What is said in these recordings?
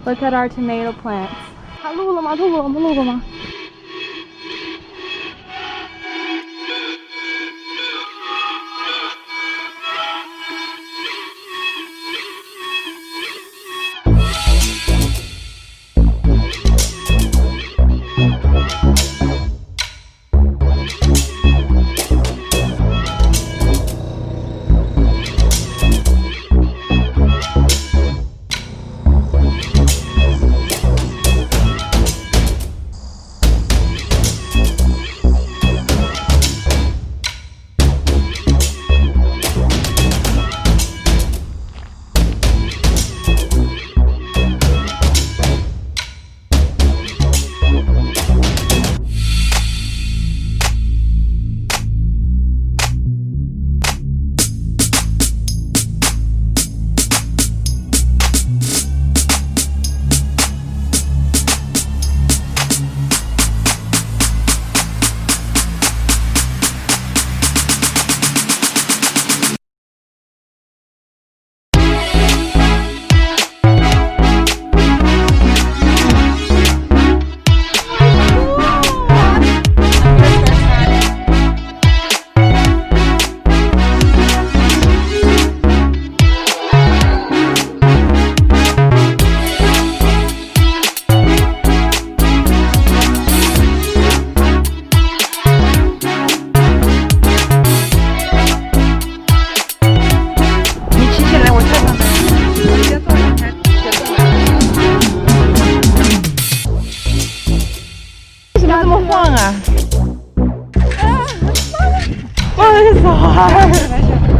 Look at our tomato plants. 它录了吗？录了，我们录了吗？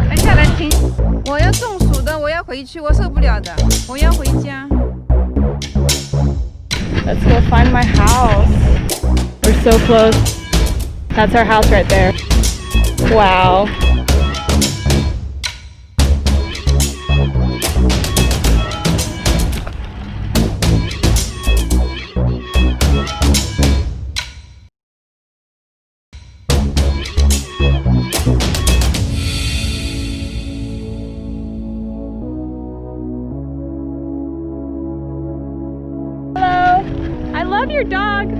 来下来停！我要中暑的，我要回去，我受不了的，我要回家。Let's go find my house. We're so close. That's our house right there. Wow. I love your dog.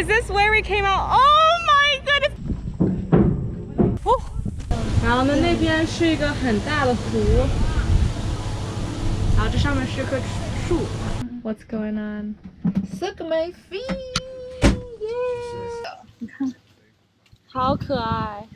Is this where we came out? Oh my goodness! 然后呢，那边是一个很大的湖，然后这上面是棵树。What's going on? Suck my feet. 你看，好可爱。